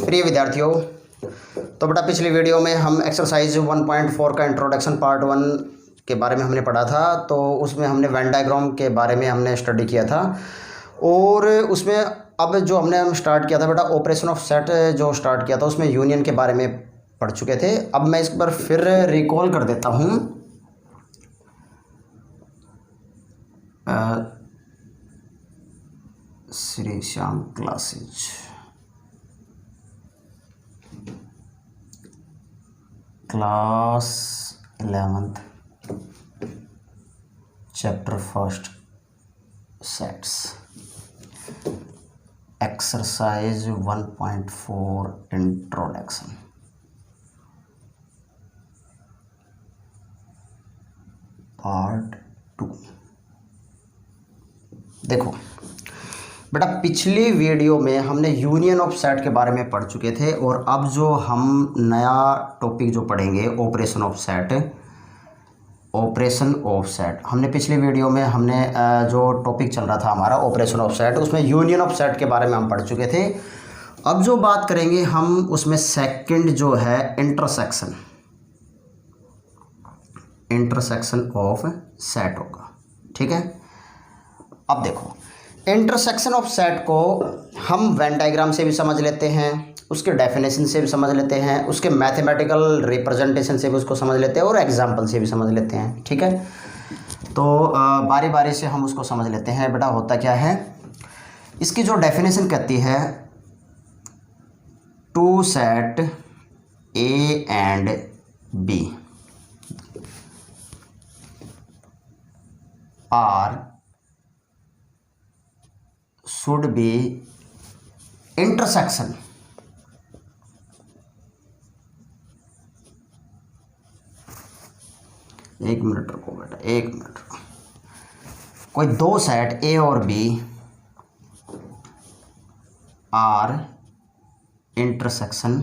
प्रिय विद्यार्थियों, तो बेटा पिछली वीडियो में हम एक्सरसाइज 1.4 का इंट्रोडक्शन पार्ट 1 के बारे में हमने पढ़ा था। तो उसमें हमने वेन डायग्राम के बारे में हमने स्टडी किया था और उसमें अब जो हमने स्टार्ट किया था बेटा ऑपरेशन ऑफ सेट जो स्टार्ट किया था उसमें यूनियन के बारे में पढ़ चुके थे। अब मैं इस पर फिर रिकॉल कर देता हूँ। Shri Shyam classes class 11th chapter first sets exercise 1.4 introduction. Part 2। देखो बेटा पिछली वीडियो में हमने यूनियन ऑफ सेट के बारे में पढ़ चुके थे और अब जो हम नया टॉपिक जो पढ़ेंगे operation of set. Operation of set हमने पिछली वीडियो में हमने जो टॉपिक चल रहा था हमारा ऑपरेशन ऑफ सेट उसमें यूनियन ऑफ सेट के बारे में हम पढ़ चुके थे। अब जो बात करेंगे हम उसमें सेकंड जो है इंटरसेक्शन ऑफ सेट होगा। ठीक है, अब देखो इंटरसेक्शन ऑफ सेट को हम वेन डायग्राम से भी समझ लेते हैं, उसके डेफिनेशन से भी समझ लेते हैं, उसके मैथमेटिकल रिप्रेजेंटेशन से भी उसको समझ लेते हैं और एग्जाम्पल से भी समझ लेते हैं। ठीक है, तो बारी बारी से हम उसको समझ लेते हैं। बेटा होता क्या है, इसकी जो डेफिनेशन कहती है two set A and B are should be intersection एक मिनट रुको बेटा, एक मिनट रुको। कोई दो सेट ए और बी आर इंटरसेक्शन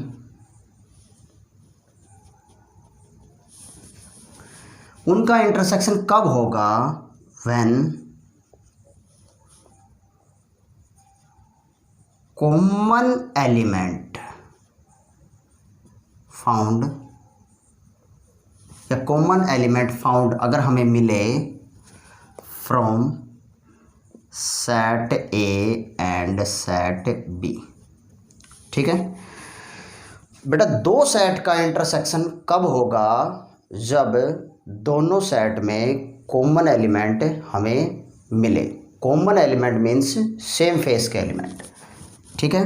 उनका इंटरसेक्शन कब होगा, व्हेन कॉमन एलिमेंट फाउंड या कॉमन एलिमेंट फाउंड अगर हमें मिले from set A and set B. ठीक है बेटा, दो सेट का इंटरसेक्शन कब होगा, जब दोनों सेट में कॉमन एलिमेंट हमें मिले। Common element means same face के एलिमेंट। ठीक है,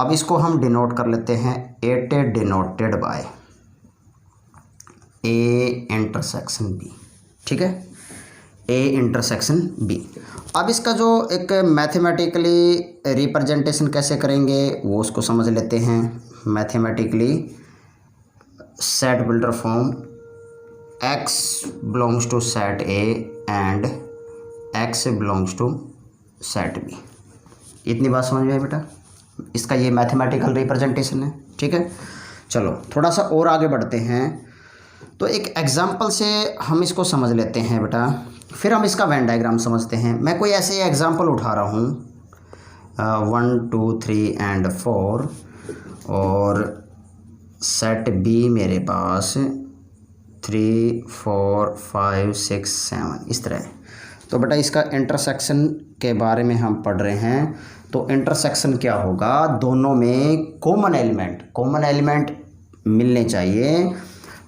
अब इसको हम डिनोट कर लेते हैं, it denoted by A intersection B. ठीक है, ए इंटरसेक्शन बी। अब इसका जो एक मैथमेटिकली रिप्रेजेंटेशन कैसे करेंगे वो उसको समझ लेते हैं। Mathematically set builder form X belongs to set A and X belongs to set B. इतनी बात समझ में आई बेटा, इसका ये मैथमेटिकल रिप्रेजेंटेशन है। ठीक है, चलो थोड़ा सा और आगे बढ़ते हैं। तो एक एग्जांपल से हम इसको समझ लेते हैं बेटा, फिर हम इसका वेन डायग्राम समझते हैं। मैं कोई ऐसे एग्जांपल उठा रहा हूँ 1 2 3 एंड 4 और सेट बी मेरे पास 3 4 5 6 7 इस तरह। तो बेटा इसका इंटरसेक्शन के बारे में हम पढ़ रहे हैं। तो इंटरसेक्शन क्या होगा, दोनों में कॉमन एलिमेंट मिलने चाहिए।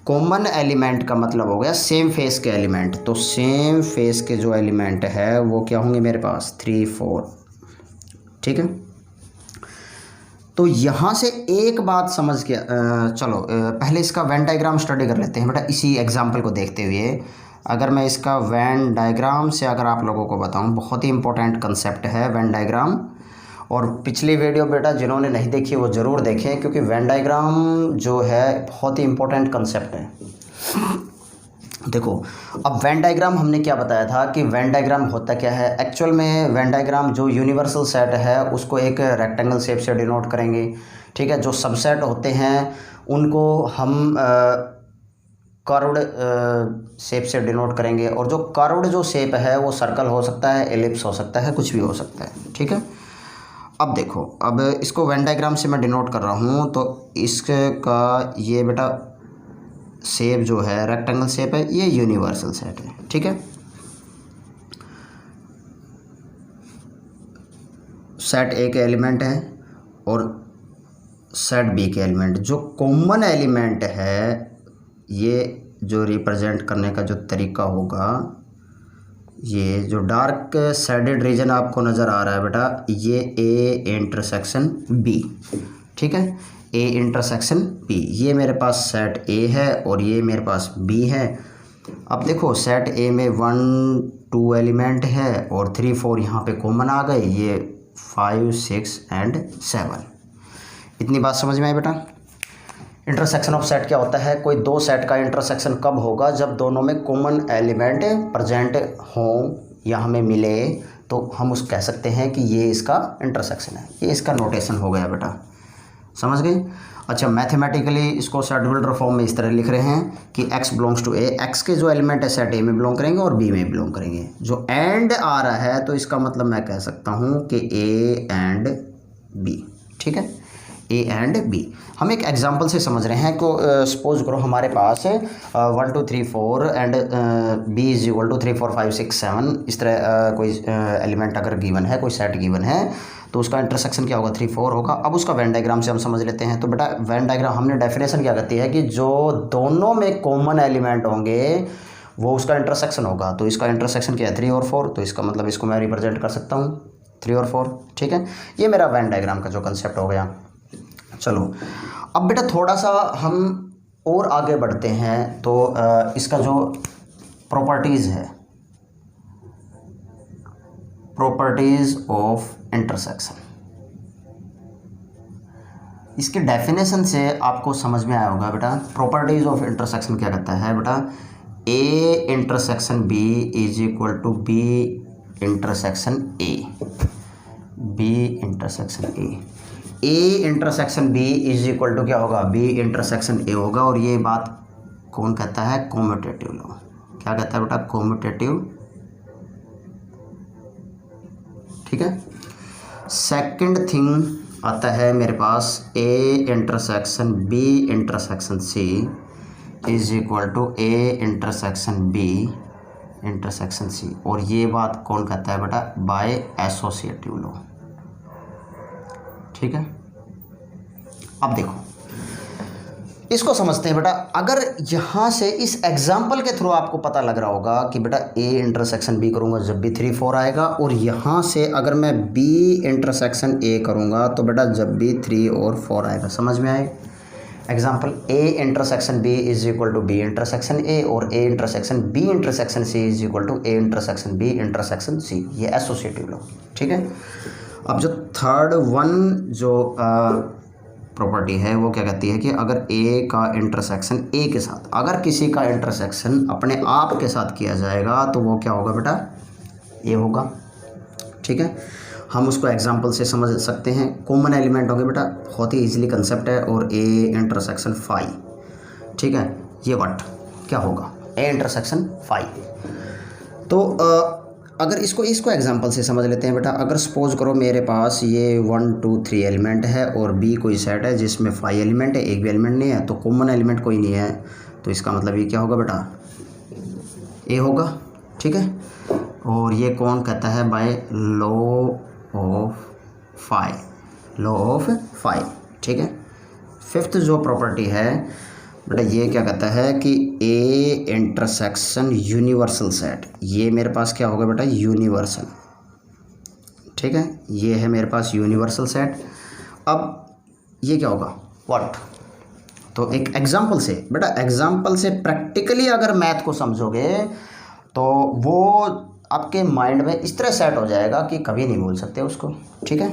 कॉमन एलिमेंट का मतलब हो गया सेम फेस के एलिमेंट। तो सेम फेस के जो एलिमेंट है वो क्या होंगे मेरे पास 3 4। ठीक है, तो यहाँ से एक बात समझ के चलो पहले इसका वेन डायग्राम स्टडी कर लेते हैं बेटा, इसी एग्जाम्पल को देखते हुए। अगर मैं इसका वेन डायग्राम से अगर आप लोगों को बताऊं, बहुत ही इंपॉर्टेंट कंसेप्ट है वेन डायग्राम। और पिछली वीडियो बेटा जिन्होंने नहीं देखी वो ज़रूर देखें, क्योंकि वेन डायग्राम जो है बहुत ही इंपॉर्टेंट कंसेप्ट है। देखो अब वेन डायग्राम हमने क्या बताया था कि वेन डायग्राम होता क्या है। एक्चुअल में वेन डायग्राम जो यूनिवर्सल सेट है उसको एक रेक्टेंगल शेप से डिनोट करेंगे। ठीक है, जो सबसेट होते हैं उनको हम कर्व्ड शेप से डिनोट करेंगे, और जो कर्व्ड जो शेप है वो सर्कल हो सकता है, एलिप्स हो सकता है, कुछ भी हो सकता है। ठीक है, अब देखो, अब इसको वेन डायग्राम से मैं डिनोट कर रहा हूँ, तो इसका ये बेटा शेप जो है रेक्टेंगल शेप है, ये यूनिवर्सल सेट है, ठीक है। सेट ए के एलिमेंट है और सेट बी के एलिमेंट, जो कॉमन एलिमेंट है, ये जो रिप्रेजेंट करने का जो तरीका होगा, ये जो डार्क शेडेड रीजन आपको नज़र आ रहा है बेटा, ये ए इंटरसेक्शन बी, ठीक है, ए इंटरसेक्शन बी। ये मेरे पास सेट ए है और ये मेरे पास बी है। अब देखो, सेट ए में 1 2 एलिमेंट है और 3 4 यहाँ पे कॉमन आ गए, ये 5 6 एंड 7। इतनी बात समझ में आई बेटा। इंटरसेक्शन ऑफ सेट क्या होता है? कोई दो सेट का इंटरसेक्शन कब होगा? जब दोनों में कॉमन एलिमेंट प्रेजेंट हों या हमें मिले, तो हम उस कह सकते हैं कि ये इसका इंटरसेक्शन है। ये इसका नोटेशन हो गया बेटा, समझ गए। अच्छा, मैथमेटिकली इसको सेट बिल्डर फॉर्म में इस तरह लिख रहे हैं कि x belongs to A, X के जो एलिमेंट है सेट ए में बिलोंग करेंगे और बी में बिलोंग करेंगे। जो एंड आ रहा है तो इसका मतलब मैं कह सकता हूँ कि ए एंड बी, ठीक है, ए एंड बी। हम एक एग्जांपल से समझ रहे हैं। को सपोज करो हमारे पास 1 2 3 4 and B is equal to 3 4 5 6 7, इस तरह कोई एलिमेंट अगर गिवन है, कोई सेट गिवन है, तो उसका इंटरसेक्शन क्या होगा? 3 4 होगा। अब उसका वेन डायग्राम से हम समझ लेते हैं। तो बेटा वेन डायग्राम हमने डेफिनेशन क्या कहती है कि जो दोनों में कॉमन एलिमेंट होंगे वो उसका इंटरसेक्शन होगा। तो इसका इंटरसेक्शन क्या है? 3 और 4। तो इसका मतलब इसको मैं रिप्रेजेंट कर सकता हूँ 3 और 4, ठीक है। ये मेरा वेन डायग्राम का जो कंसेप्ट हो गया। चलो अब बेटा थोड़ा सा हम और आगे बढ़ते हैं। तो इसका जो प्रॉपर्टीज़ है, प्रॉपर्टीज़ ऑफ इंटरसेक्शन, इसके डेफिनेशन से आपको समझ में आया होगा बेटा। प्रॉपर्टीज़ ऑफ इंटरसेक्शन क्या कहता है बेटा? A intersection B is equal to B intersection A, B intersection A. A intersection B is equal to क्या होगा? बी इंटरसेक्शन ए होगा। और ये बात कौन कहता है? Commutative law. क्या कहता है बेटा? कॉम्यूटेटिव, ठीक है। सेकंड थिंग आता है मेरे पास A intersection B intersection C is equal to A intersection B intersection C. और ये बात कौन कहता है बेटा? बाय एसोसिएटिव लॉ, ठीक है। अब देखो इसको समझते हैं बेटा। अगर यहाँ से इस एग्जाम्पल के थ्रू आपको पता लग रहा होगा कि बेटा ए इंटरसेक्शन बी करूँगा जब भी 3 4 आएगा, और यहाँ से अगर मैं बी इंटरसेक्शन ए करूँगा तो बेटा जब भी 3 और 4 आएगा। समझ में आए? Example, A intersection B is equal to B intersection A और A intersection B intersection C is equal to A intersection B intersection C. ये एसोसिएटिव लॉ, ठीक है। अब जो थर्ड वन जो प्रॉपर्टी है वो क्या कहती है कि अगर ए का इंटरसेक्शन ए के साथ, अगर किसी का इंटरसेक्शन अपने आप के साथ किया जाएगा तो वो क्या होगा बेटा? ए होगा, ठीक है। हम उसको एग्जांपल से समझ सकते हैं। कॉमन एलिमेंट होंगे बेटा, बहुत ही इजीली कंसेप्ट है। और ए इंटरसेक्शन 5, ठीक है, ये व्हाट क्या होगा? A intersection 5। तो अगर इसको एग्जांपल से समझ लेते हैं बेटा। अगर सपोज करो मेरे पास ये 1 2 3 एलिमेंट है और बी कोई सेट है जिसमें 5 एलिमेंट है, एक भी एलिमेंट नहीं है, तो कॉमन एलिमेंट कोई नहीं है, तो इसका मतलब ये क्या होगा बेटा? ए होगा, ठीक है। और ये कौन कहता है? By law of 5, law of 5, ठीक है। फिफ्थ जो प्रॉपर्टी है बेटा, ये क्या कहता है कि ए इंटरसेक्शन यूनिवर्सल सेट, ये मेरे पास क्या होगा बेटा? यूनिवर्सल, ठीक है। ये है मेरे पास यूनिवर्सल सेट। अब ये क्या होगा? व्हाट? तो एक एग्जांपल से बेटा, एग्जांपल से प्रैक्टिकली अगर मैथ को समझोगे तो वो आपके माइंड में इस तरह सेट हो जाएगा कि कभी नहीं भूल सकते उसको, ठीक है।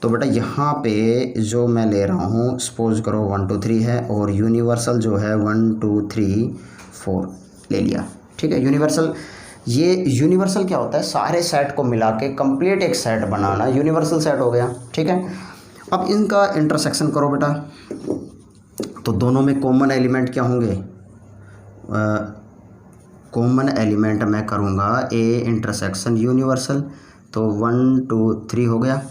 तो बेटा यहाँ पे जो मैं ले रहा हूँ, सपोज करो 1 2 3 है और यूनिवर्सल जो है 1 2 3 4 ले लिया, ठीक है। यूनिवर्सल, ये यूनिवर्सल क्या होता है? सारे सेट को मिला के कंप्लीट एक सेट बनाना, यूनिवर्सल सेट हो गया, ठीक है। अब इनका इंटरसेक्शन करो बेटा, तो दोनों में कॉमन एलिमेंट क्या होंगे? कॉमन एलिमेंट मैं करूँगा ए इंटरसेक्शन यूनिवर्सल, तो 1 2 3 हो गया।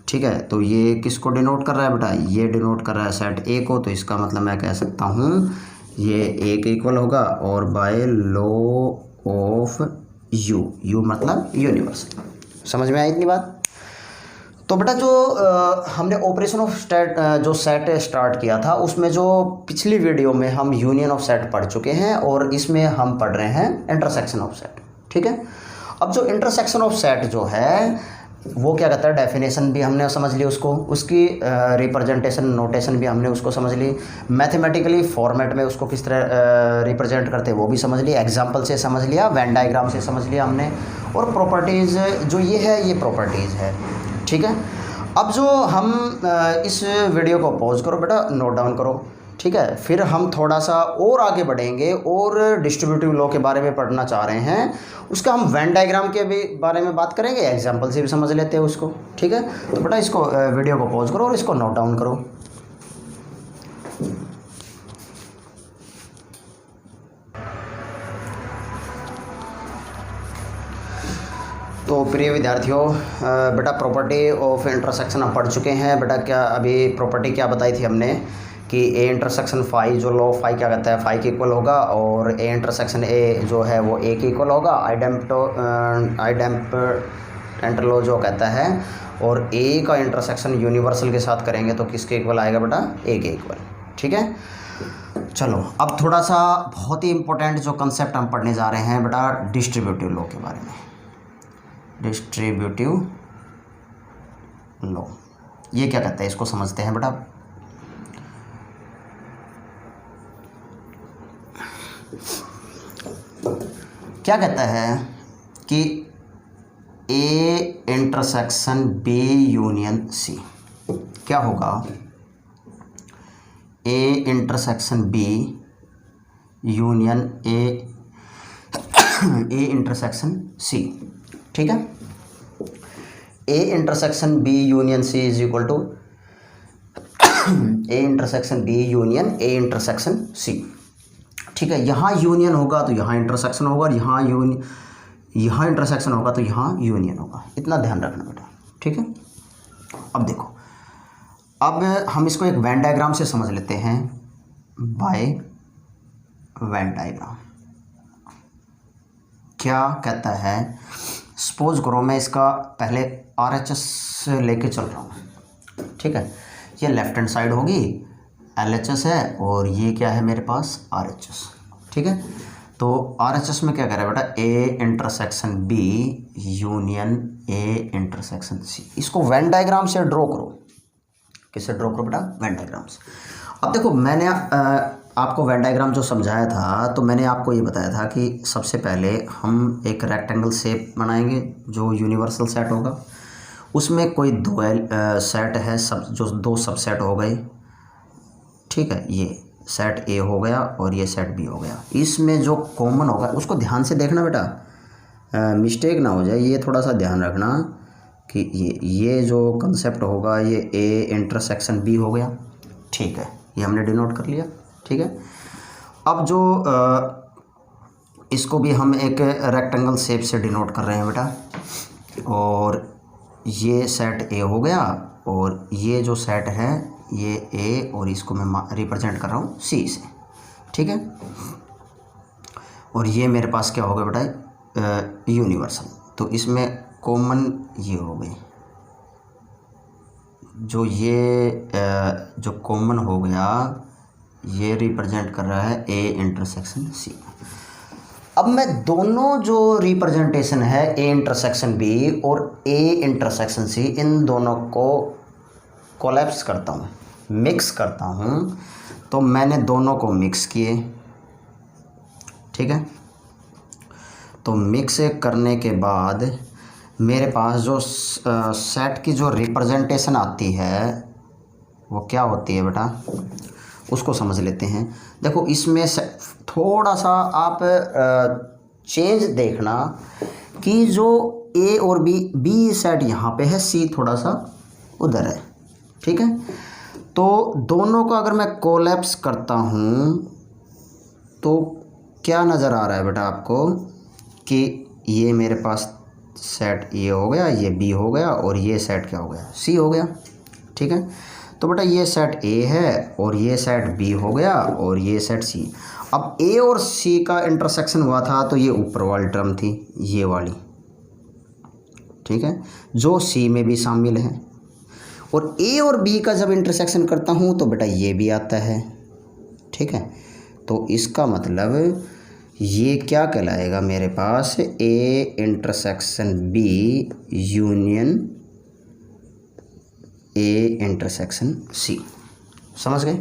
ठीक है, तो ये किसको डिनोट कर रहा है बेटा, ये डिनोट कर रहा है सेट ए को, तो इसका मतलब मैं कह सकता हूँ ये ए के इक्वल होगा, और बाय लॉ ऑफ यू मतलब यूनिवर्सल। समझ में आई इतनी बात। तो बेटा जो हमने ऑपरेशन ऑफ सेट स्टार्ट किया था, उसमें जो पिछली वीडियो में हम यूनियन ऑफ सेट पढ़ चुके हैं, और इसमें हम पढ़ रहे हैं इंटरसेक्शन ऑफ सेट। ठीक है, अब जो इंटरसेक्शन ऑफ सेट जो है वो क्या कहता है, डेफिनेशन भी हमने समझ ली उसको, उसकी रिप्रेजेंटेशन नोटेशन भी हमने उसको समझ ली, मैथमेटिकली फॉर्मेट में उसको किस तरह रिप्रेजेंट करते हैं वो भी समझ लिया, एग्जांपल से समझ लिया, वेन डायग्राम से समझ लिया हमने, और प्रॉपर्टीज़ जो ये है ये प्रॉपर्टीज़ है। ठीक है, अब जो हम इस वीडियो को पॉज करो बेटा, नोट डाउन करो। ठीक है, फिर हम थोड़ा सा और आगे बढ़ेंगे और डिस्ट्रीब्यूटिव लॉ के बारे में पढ़ना चाह रहे हैं, उसका हम वेन डायग्राम के भी बारे में बात करेंगे, एग्जांपल से भी समझ लेते हैं उसको। ठीक है, तो बेटा इसको वीडियो को पॉज करो और इसको नोट डाउन करो। तो प्रिय विद्यार्थियों, बेटा प्रॉपर्टी ऑफ इंटरसेक्शन हम पढ़ चुके हैं। बेटा क्या अभी प्रॉपर्टी क्या बताई थी हमने कि ए इंटरसेक्शन फाई, जो लॉ फाई क्या कहता है, फाई के इक्वल होगा, और ए इंटरसेक्शन ए जो है वो ए के इक्वल होगा, आइडेम्पेंट लॉ जो कहता है, और ए का इंटरसेक्शन यूनिवर्सल के साथ करेंगे तो किसके इक्वल आएगा बेटा, ए के इक्वल। ठीक है, चलो अब थोड़ा सा बहुत ही इंपॉर्टेंट जो कंसेप्ट हम पढ़ने जा रहे हैं बेटा, डिस्ट्रीब्यूटिव लॉ के बारे में। डिस्ट्रीब्यूटिव लॉ ये क्या कहता है, इसको समझते हैं बेटा। क्या कहता है कि A intersection B union C क्या होगा, A intersection B union A intersection C. ठीक है, A intersection B union C is equal to A intersection B union A intersection C. ठीक है, यहाँ यूनियन होगा तो यहाँ इंटरसेक्शन होगा, और यहाँ इंटरसेक्शन होगा तो यहाँ यूनियन होगा, इतना ध्यान रखना बेटा। ठीक है, अब देखो, अब हम इसको एक वेन डायग्राम से समझ लेते हैं, बाय वेन डायग्राम। क्या कहता है, सपोज करो मैं इसका पहले RHS लेके चल रहा हूँ। ठीक है, ये लेफ्ट हैंड साइड होगी, LHS है, और ये क्या है मेरे पास, RHS। ठीक है, तो RHS में क्या कर रहा है बेटा, A intersection B union A intersection C. इसको वेन डायग्राम से ड्रॉ करो। किससे ड्रॉ करो बेटा, वेन डायग्राम से। अब देखो, मैंने आपको वेन डायग्राम जो समझाया था, तो मैंने आपको ये बताया था कि सबसे पहले हम एक रेक्टेंगल शेप बनाएंगे जो यूनिवर्सल सेट होगा, उसमें कोई दो सेट है, जो दो सबसेट हो गए। ठीक है, ये सेट ए हो गया और ये सेट बी हो गया, इसमें जो कॉमन होगा उसको ध्यान से देखना बेटा, मिस्टेक ना हो जाए, ये थोड़ा सा ध्यान रखना कि ये जो कंसेप्ट होगा ये ए इंटरसेक्शन बी हो गया। ठीक है, ये हमने डिनोट कर लिया। ठीक है, अब जो इसको भी हम एक रेक्टेंगल शेप से डिनोट कर रहे हैं बेटा, और ये सेट ए हो गया, और ये जो सेट है ये ए, और इसको मैं रिप्रेजेंट कर रहा हूँ सी से। ठीक है, और ये मेरे पास क्या होगा बेटा, यूनिवर्सल, तो इसमें कॉमन ये हो गई, जो ये जो कॉमन हो गया ये रिप्रेजेंट कर रहा है ए इंटरसेक्शन सी। अब मैं दोनों जो रिप्रेजेंटेशन है ए इंटरसेक्शन बी और ए इंटरसेक्शन सी, इन दोनों को कोलैप्स करता हूँ, मिक्स करता हूँ। तो मैंने दोनों को मिक्स किए। ठीक है, तो मिक्स करने के बाद मेरे पास जो सेट की जो रिप्रेजेंटेशन आती है वो क्या होती है बेटा, उसको समझ लेते हैं। देखो, इसमें थोड़ा सा आप चेंज देखना कि जो ए और बी सेट यहाँ पे है, सी थोड़ा सा उधर है। ठीक है, तो दोनों को अगर मैं कोलैप्स करता हूँ तो क्या नज़र आ रहा है बेटा आपको कि ये मेरे पास सेट ये हो गया, ये बी हो गया, और ये सेट क्या हो गया, सी हो गया। ठीक है, तो बेटा ये सेट ए है और ये सेट बी हो गया और ये सेट सी। अब ए और सी का इंटरसेक्शन हुआ था तो ये ऊपर वाली टर्म थी, ये वाली, ठीक है, जो सी में भी शामिल है। और ए और बी का जब इंटरसेक्शन करता हूँ तो बेटा ये भी आता है। ठीक है, तो इसका मतलब ये क्या कहलाएगा मेरे पास, A intersection B union A intersection C. समझ गए,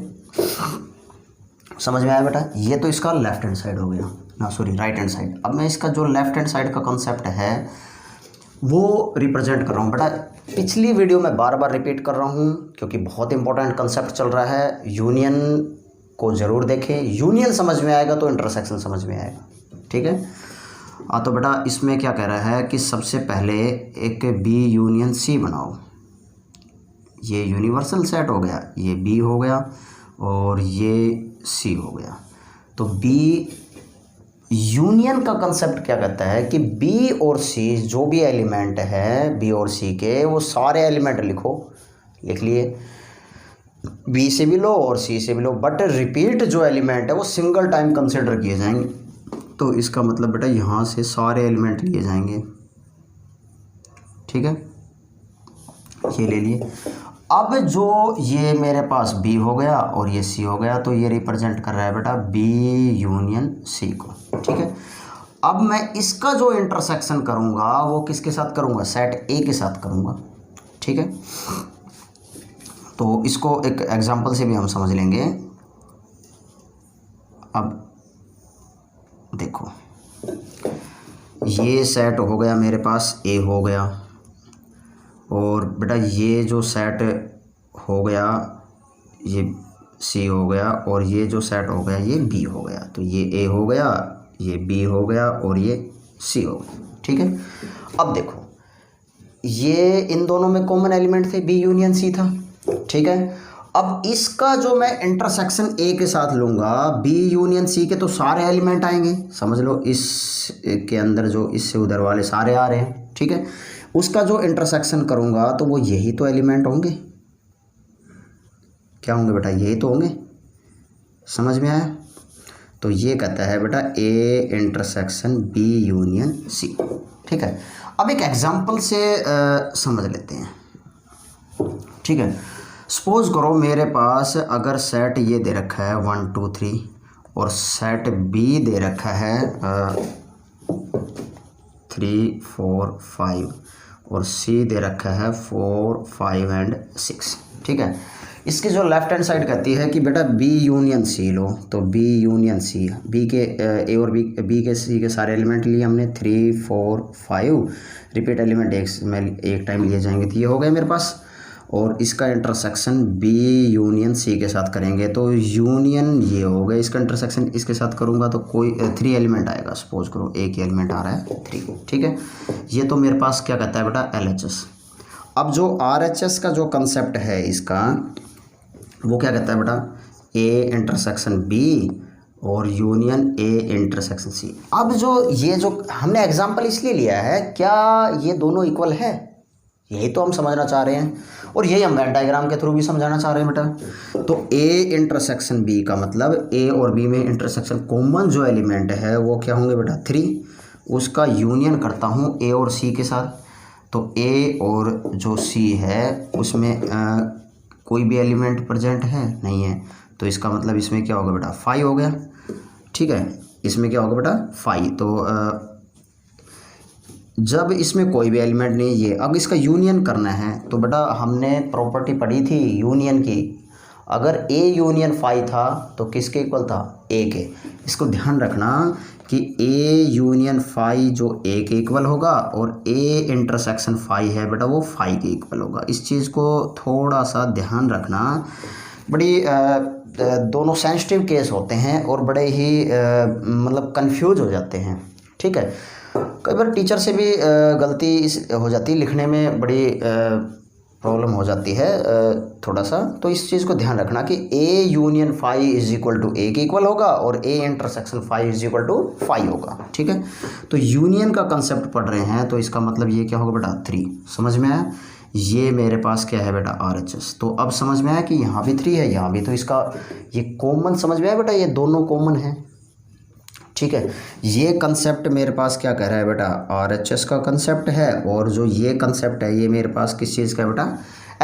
समझ में आया बेटा। ये तो इसका लेफ्ट हैंड साइड हो गया ना, सॉरी राइट हैंड साइड। अब मैं इसका जो लेफ्ट हैंड साइड का कॉन्सेप्ट है वो रिप्रेजेंट कर रहा हूँ बेटा। पिछली वीडियो में बार बार रिपीट कर रहा हूँ क्योंकि बहुत इंपॉर्टेंट कंसेप्ट चल रहा है। यूनियन को ज़रूर देखें, यूनियन समझ में आएगा तो इंटरसेक्शन समझ में आएगा। ठीक है, तो बेटा इसमें क्या कह रहा है कि सबसे पहले एक बी यूनियन सी बनाओ। ये यूनिवर्सल सेट हो गया, ये बी हो गया और ये सी हो गया। तो बी यूनियन का कंसेप्ट क्या कहता है कि बी और सी जो भी एलिमेंट है बी और सी के, वो सारे एलिमेंट लिखो, लिख लिए, बी से भी लो और सी से भी लो, बट रिपीट जो एलिमेंट है वो सिंगल टाइम कंसिडर किए जाएंगे। तो इसका मतलब बेटा यहाँ से सारे एलिमेंट लिए जाएंगे। ठीक है, ये ले लिए। अब जो ये मेरे पास B हो गया और ये C हो गया, तो ये रिप्रेजेंट कर रहा है बेटा B यूनियन C को। ठीक है, अब मैं इसका जो इंटरसेक्शन करूँगा वो किसके साथ करूँगा, सेट A के साथ करूँगा। ठीक है, तो इसको एक एग्जांपल से भी हम समझ लेंगे। अब देखो, ये सेट हो गया मेरे पास A हो गया, और बेटा ये जो सेट हो गया ये C हो गया, और ये जो सेट हो गया ये B हो गया। तो ये A हो गया, ये B हो गया और ये C हो गया। ठीक है, अब देखो ये इन दोनों में कॉमन एलिमेंट थे, B यूनियन C था। ठीक है, अब इसका जो मैं इंटरसेक्शन A के साथ लूँगा, B यूनियन C के तो सारे एलिमेंट आएंगे। समझ लो इस के अंदर जो इससे उधर वाले सारे आ रहे हैं। ठीक है, उसका जो इंटरसेक्शन करूँगा तो वो यही तो एलिमेंट होंगे। क्या होंगे बेटा, यही तो होंगे। समझ में आया। तो ये कहता है बेटा A intersection B union C। ठीक है, अब एक एग्जांपल से समझ लेते हैं। ठीक है, सपोज करो मेरे पास अगर सेट ये दे रखा है 1 2 3 और सेट B दे रखा है 3 4 5 और C दे रखा है 4 5 एंड 6। ठीक है, इसकी जो लेफ्ट हैंड साइड कहती है कि बेटा B यूनियन C लो। तो B यूनियन C, B के A और B के C के सारे एलिमेंट लिए हमने 3 4 5, रिपीट एलिमेंट एक टाइम लिए जाएंगे। तो ये हो गया मेरे पास, और इसका इंटरसेक्शन B यूनियन C के साथ करेंगे तो यूनियन ये हो गया, इसका इंटरसेक्शन इसके साथ करूँगा तो कोई 3 एलिमेंट आएगा। सपोज करो एक ही एलिमेंट आ रहा है 3। ठीक है, ये तो मेरे पास क्या कहता है बेटा LHS। अब जो RHS का जो कंसेप्ट है इसका, वो क्या कहता है बेटा A इंटरसेक्शन B और यूनियन A इंटरसेक्शन C। अब जो ये जो हमने एग्जाम्पल इसलिए लिया है, क्या ये दोनों इक्वल है, यही तो हम समझना चाह रहे हैं, और यही हम वेन डायग्राम के थ्रू भी समझाना चाह रहे हैं बेटा। तो A इंटरसेक्शन B का मतलब A और B में इंटरसेक्शन कॉमन जो एलिमेंट है वो क्या होंगे बेटा 3, उसका यूनियन करता हूँ A और C के साथ। तो A और जो C है उसमें कोई भी एलिमेंट प्रेजेंट है नहीं है, तो इसका मतलब इसमें क्या होगा बेटा 5 हो गया। ठीक है, इसमें क्या होगा बेटा 5। तो जब इसमें कोई भी एलिमेंट नहीं, ये अब इसका यूनियन करना है तो बेटा हमने प्रॉपर्टी पढ़ी थी यूनियन की, अगर A यूनियन 5 था तो किसके इक्वल था, A के। इसको ध्यान रखना कि A यूनियन 5 जो A के इक्वल होगा और A इंटरसेक्शन 5 है बेटा वो 5 के इक्वल होगा। इस चीज़ को थोड़ा सा ध्यान रखना, बड़ी दोनों सेंसिटिव केस होते हैं और बड़े ही मतलब कंफ्यूज हो जाते हैं। ठीक है, कई बार टीचर से भी गलती हो जाती है, लिखने में बड़ी प्रॉब्लम हो जाती है थोड़ा सा, तो इस चीज़ को ध्यान रखना कि A union phi is equal to A के इक्वल होगा और A intersection phi is equal to phi होगा। ठीक है, तो यूनियन का कंसेप्ट पढ़ रहे हैं तो इसका मतलब ये क्या होगा बेटा 3, समझ में आया। ये मेरे पास क्या है बेटा RHS, तो अब समझ में आया कि यहाँ भी 3 है यहाँ भी, तो इसका ये कॉमन समझ में आया बेटा, ये दोनों कॉमन है। ठीक है, ये कंसेप्ट मेरे पास क्या कह रहा है बेटा RHS का कंसेप्ट है, और जो ये कंसेप्ट है ये मेरे पास किस चीज़ का है बेटा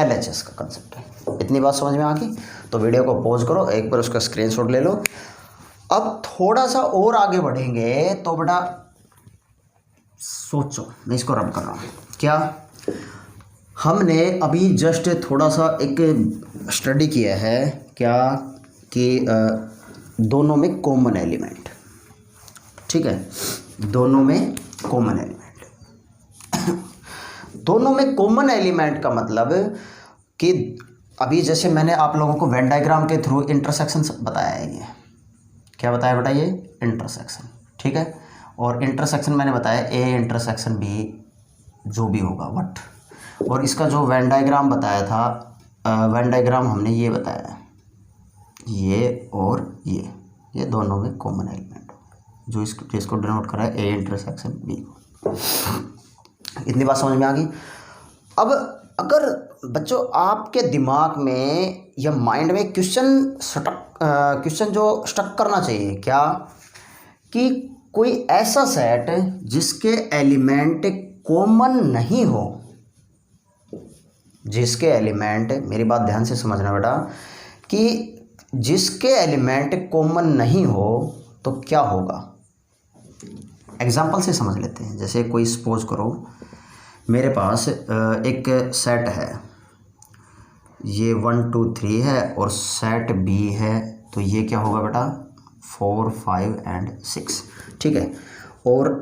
LHS का कंसेप्ट है। इतनी बात समझ में आ गई, तो वीडियो को पॉज करो, एक बार उसका स्क्रीनशॉट ले लो। अब थोड़ा सा और आगे बढ़ेंगे तो बेटा सोचो, मैं इसको रब कर रहा हूँ। क्या हमने अभी जस्ट थोड़ा सा एक स्टडी किया है क्या कि दोनों में कॉमन एलिमेंट, ठीक है, दोनों में कॉमन एलिमेंट दोनों में कॉमन एलिमेंट का मतलब कि अभी जैसे मैंने आप लोगों को वेन डायग्राम के थ्रू इंटरसेक्शन बताया है, ये क्या बताया बेटा, ये इंटरसेक्शन। ठीक है, और इंटरसेक्शन मैंने बताया ए इंटरसेक्शन बी जो भी होगा वट, और इसका जो वेन डायग्राम बताया था, वेन डायग्राम हमने ये बताया, ये और ये दोनों में कॉमन एलिमेंट जो इसको डिनोट कर रहा है ए इंटरसेक्शन बी। इतनी बात समझ में आ गई। अब अगर बच्चों आपके दिमाग में या माइंड में क्वेश्चन जो स्टक करना चाहिए क्या, कि कोई ऐसा सेट जिसके एलिमेंट कॉमन नहीं हो, जिसके एलिमेंट, मेरी बात ध्यान से समझना बेटा, कि जिसके एलिमेंट कॉमन नहीं हो तो क्या होगा। एग्जाम्पल से समझ लेते हैं। जैसे कोई सपोज करो मेरे पास एक सेट है, ये 1 2 3 है और सेट बी है, तो ये क्या होगा बेटा 4 5 एंड 6। ठीक है, और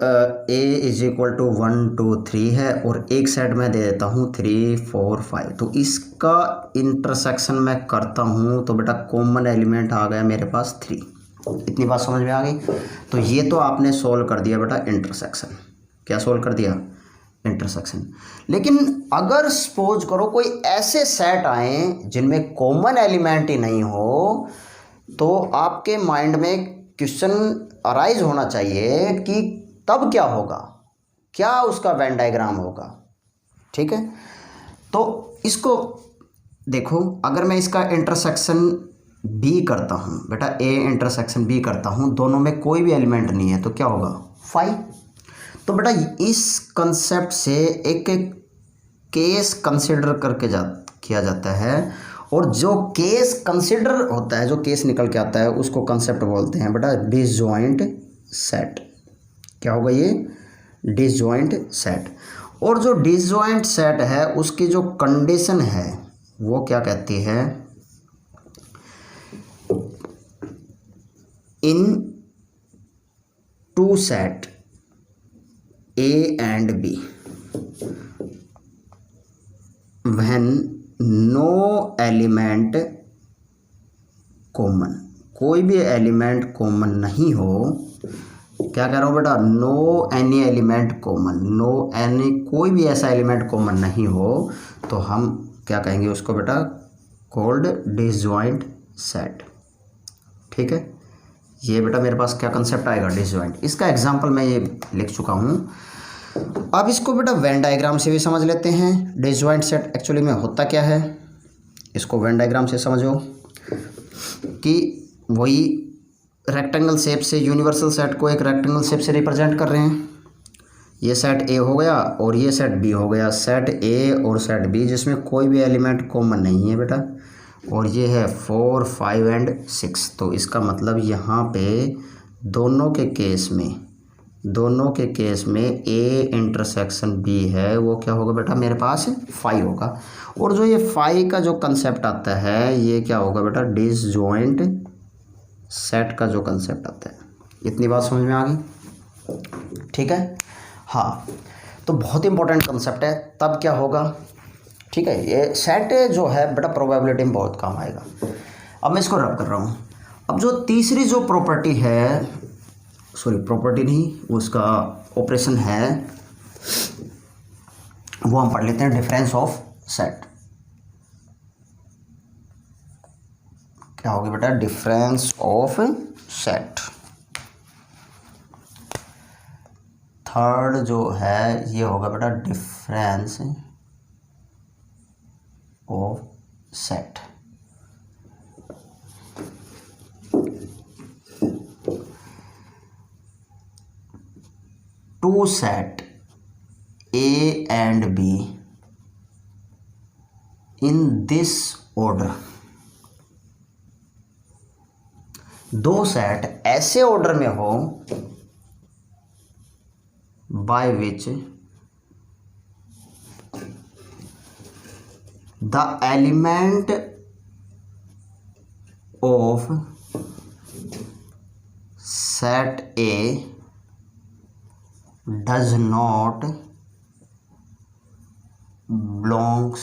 ए इज इक्वल टू 1 2 3 है और एक सेट मैं दे देता हूँ 3 4 5, तो इसका इंटरसेक्शन मैं करता हूँ तो बेटा कॉमन एलिमेंट आ गया मेरे पास 3। इतनी बात समझ में आ गई। तो ये तो आपने सॉल्व कर दिया बेटा इंटरसेक्शन। क्या सॉल्व कर दिया, इंटरसेक्शन। लेकिन अगर सपोज करो कोई ऐसे सेट आए जिनमें कॉमन एलिमेंट ही नहीं हो, तो आपके माइंड में क्वेश्चन अराइज होना चाहिए कि तब क्या होगा, क्या उसका वेन डायग्राम होगा। ठीक है, तो इसको देखो, अगर मैं इसका इंटरसेक्शन बी करता हूँ बेटा, ए इंटरसेक्शन बी करता हूँ, दोनों में कोई भी एलिमेंट नहीं है, तो क्या होगा 5। तो बेटा इस कंसेप्ट से एक केस कंसिडर करके किया जाता है, और जो केस कंसिडर होता है, जो केस निकल के आता है, उसको कंसेप्ट बोलते हैं बेटा डिसजॉइंट सेट। क्या होगा ये, डिसजॉइंट सेट। और जो डिसजॉइंट सेट है उसकी जो कंडीशन है वो क्या कहती है, in two set A and B when no element common, कोई भी एलिमेंट कॉमन नहीं हो, क्या कह रहा हूँ बेटा, no any element common, no any कोई भी ऐसा एलिमेंट कॉमन नहीं हो, तो हम क्या कहेंगे उसको बेटा, कॉल्ड डिसजॉइंट सेट। ठीक है, ये बेटा मेरे पास क्या कंसेप्ट आएगा, डिसजॉइंट। इसका एग्जांपल मैं ये लिख चुका हूँ। अब इसको बेटा वेन डायग्राम से भी समझ लेते हैं। डिसजॉइंट सेट एक्चुअली में होता क्या है, इसको वेन डायग्राम से समझो कि वही रेक्टेंगल शेप से, यूनिवर्सल सेट को एक रेक्टेंगल शेप से रिप्रेजेंट कर रहे हैं। ये सेट ए हो गया और ये सेट बी हो गया, सेट ए और सेट बी जिसमें कोई भी एलिमेंट कॉमन नहीं है बेटा, और ये है 4 5 एंड 6। तो इसका मतलब यहाँ पे दोनों के केस में ए इंटरसेक्शन बी है, वो क्या होगा बेटा मेरे पास 5 होगा। और जो ये 5 का जो कंसेप्ट आता है, ये क्या होगा बेटा, डिसजॉइंट सेट का जो कंसेप्ट आता है। इतनी बात समझ में आ गई। ठीक है, हाँ, तो बहुत इंपॉर्टेंट कंसेप्ट है। तब क्या होगा, ठीक है, ये सेट जो है बेटा प्रोबेबिलिटी में बहुत काम आएगा। अब मैं इसको रब कर रहा हूँ। अब जो तीसरी जो प्रॉपर्टी है, सॉरी प्रॉपर्टी नहीं, उसका ऑपरेशन है, वो हम पढ़ लेते हैं डिफरेंस ऑफ सेट। क्या होगी बेटा, डिफरेंस ऑफ सेट। थर्ड जो है ये होगा बेटा difference of set. Two set A and B in this order. दो सेट ऐसे ऑर्डर में हो by which the element of set A does not belongs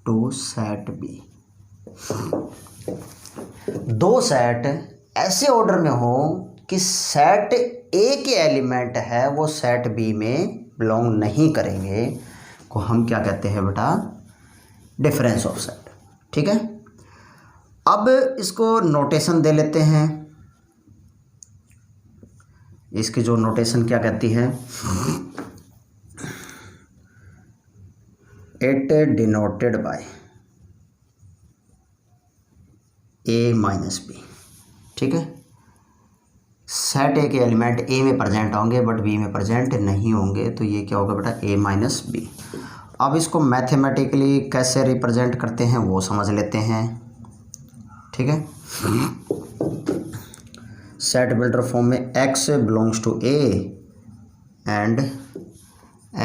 to set B. दो सेट ऐसे ऑर्डर में हो कि सेट ए के एलिमेंट है वो सेट बी में बिलोंग नहीं करेंगे, को हम क्या कहते हैं बेटा, डिफरेंस ऑफ सेट। ठीक है, अब इसको नोटेशन दे लेते हैं। इसकी जो नोटेशन क्या कहती है, it denoted by A minus B. ठीक है, सेट ए के एलिमेंट ए में प्रेजेंट होंगे बट बी में प्रेजेंट नहीं होंगे, तो ये क्या होगा बेटा, ए माइनस बी। अब इसको मैथमेटिकली कैसे रिप्रेजेंट करते हैं वो समझ लेते हैं। ठीक है, सेट बिल्डर फॉर्म में x belongs to A and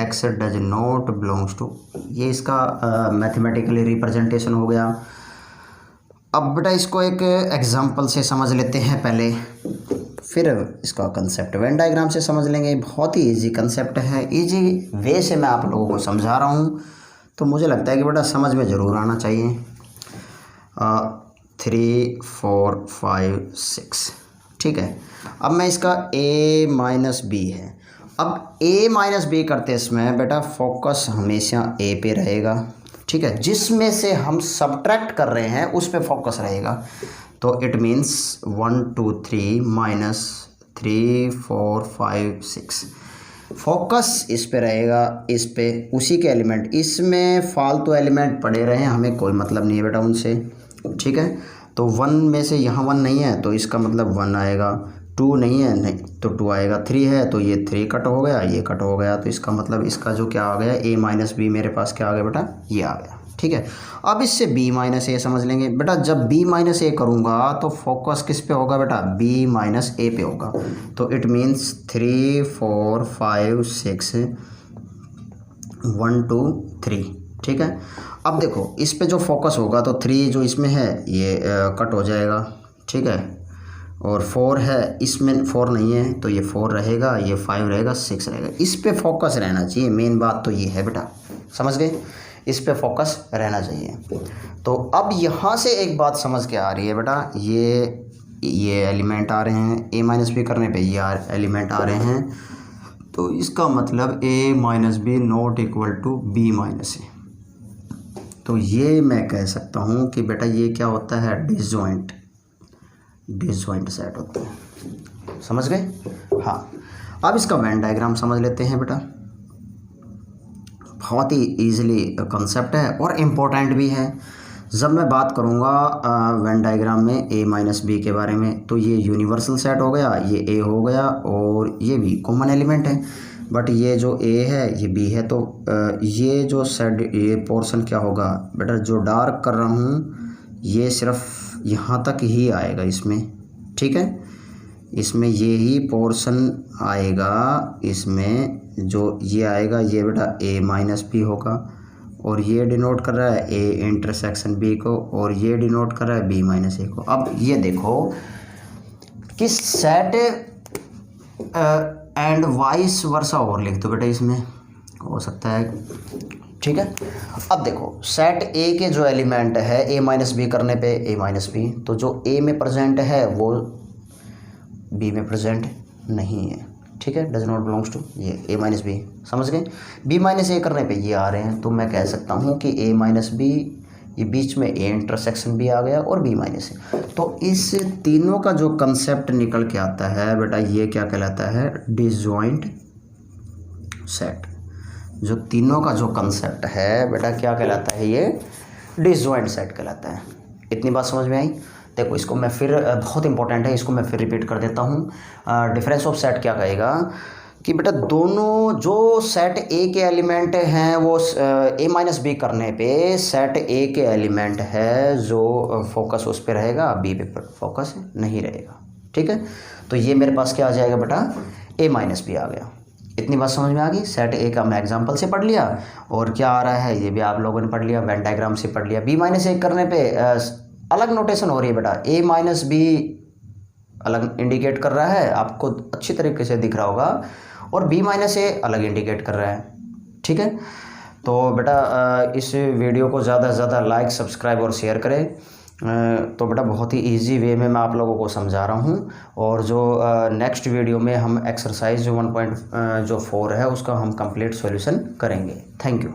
x does not belongs to, ये इसका मैथमेटिकली रिप्रेजेंटेशन हो गया। अब बेटा इसको एक एग्जांपल से समझ लेते हैं पहले, फिर इसका कंसेप्ट वेन डायग्राम से समझ लेंगे। बहुत ही इजी कंसेप्ट है, इजी वे से मैं आप लोगों को समझा रहा हूँ, तो मुझे लगता है कि बेटा समझ में ज़रूर आना चाहिए। 3 4 5 6। ठीक है, अब मैं इसका a माइनस बी है। अब a माइनस बी करते इसमें बेटा फोकस हमेशा a पे रहेगा। ठीक है, जिसमें से हम सब्ट्रैक्ट कर रहे हैं उस पे फोकस रहेगा, तो इट मीन्स 1 2 3 माइनस 3 4 5 6 फोकस इस पे रहेगा, इस पे उसी के एलिमेंट, इसमें फालतू एलिमेंट पड़े रहे हैं, हमें कोई मतलब नहीं है बेटा उनसे। ठीक है, तो 1 में से यहाँ 1 नहीं है तो इसका मतलब 1 आएगा, 2 नहीं है नहीं तो 2 आएगा, 3 है तो ये 3 कट हो गया, ये कट हो गया, तो इसका मतलब इसका जो क्या आ गया, a माइनस बी मेरे पास क्या आ गया बेटा, ये आ गया। ठीक है, अब इससे b माइनस ए समझ लेंगे बेटा। जब b माइनस ए करूँगा तो फोकस किस पे होगा बेटा, b माइनस ए पे होगा, तो इट मीन्स 3 4 5 6 1 2 3। ठीक है, अब देखो इस पे जो फोकस होगा तो 3 जो इसमें है ये कट हो जाएगा। ठीक है, और 4 है, इसमें 4 नहीं है तो ये 4 रहेगा, ये 5 रहेगा, 6 रहेगा। इस पे फोकस रहना चाहिए, मेन बात तो ये है बेटा, समझ गए, इस पे फोकस रहना चाहिए। तो अब यहाँ से एक बात समझ के आ रही है बेटा, ये एलिमेंट आ रहे हैं a माइनस बी करने पे, ये एलिमेंट आ रहे हैं, तो इसका मतलब a minus B not equal to B minus A. तो ये मैं कह सकता हूँ कि बेटा ये क्या होता है, डिसजॉइंट सेट होता है, समझ गए। हाँ, अब इसका वेन डायग्राम समझ लेते हैं बेटा। बहुत ही ईजिली कंसेप्ट है और इम्पोर्टेंट भी है। जब मैं बात करूँगा वेन डायग्राम में a माइनस बी के बारे में, तो ये यूनिवर्सल सेट हो गया, ये a हो गया और ये भी कॉमन एलिमेंट है, बट ये जो a है ये b है, तो ये जो सेट, ये पोर्शन क्या होगा बेटा, जो डार्क कर रहा हूँ ये सिर्फ यहाँ तक ही आएगा इसमें। ठीक है, इसमें ये ही पोर्शन आएगा, इसमें जो ये आएगा ये बेटा a माइनस बी होगा, और ये डिनोट कर रहा है a इंटरसेक्शन b को, और ये डिनोट कर रहा है b माइनस ए को। अब ये देखो कि सेट एंड वाइस वर्सा और लिख दो बेटा, इसमें हो सकता है। ठीक है, अब देखो सेट ए के जो एलिमेंट है a माइनस बी करने पे a माइनस बी, तो जो a में प्रेजेंट है वो b में प्रेजेंट नहीं है। ठीक है, डज नॉट बिलोंग्स टू, ये a माइनस बी, समझ गए। b माइनस ए करने पे ये आ रहे हैं, तो मैं कह सकता हूँ कि a माइनस बी ये बीच में ए इंटरसेक्शन बी आ गया और बी माइनस ए। तो इस तीनों का जो कंसेप्ट निकल के आता है बेटा ये क्या कहलाता है, डिसजॉइंट सेट। जो तीनों का जो कंसेप्ट है बेटा क्या कहलाता है, ये डिसजॉइंट सेट कहलाता है। इतनी बात समझ में आई। देखो इसको मैं फिर, बहुत इंपॉर्टेंट है, इसको मैं फिर रिपीट कर देता हूँ। डिफरेंस ऑफ सेट क्या कहेगा कि बेटा दोनों जो सेट ए के एलिमेंट हैं वो ए माइनस बी करने पे सेट ए के एलिमेंट है जो फोकस उस पर रहेगा, बी पे फोकस नहीं रहेगा। ठीक है, तो ये मेरे पास क्या आ जाएगा बेटा, ए माइनस बी आ गया। इतनी बात समझ में आ गई। सेट ए का मैं एग्जांपल से पढ़ लिया और क्या आ रहा है ये भी आप लोगों ने पढ़ लिया, वेन डायग्राम से पढ़ लिया। बी माइनस ए करने पे अलग नोटेशन हो रही है बेटा, ए माइनस बी अलग इंडिकेट कर रहा है, आपको अच्छी तरीके से दिख रहा होगा, और बी माइनस ए अलग इंडिकेट कर रहा है। ठीक है, तो बेटा इस वीडियो को ज़्यादा से ज़्यादा लाइक, सब्सक्राइब और शेयर करें। तो बेटा बहुत ही इजी वे में मैं आप लोगों को समझा रहा हूँ, और जो नेक्स्ट वीडियो में हम एक्सरसाइज जो 1.4 है उसका हम कंप्लीट सॉल्यूशन करेंगे। Thank you.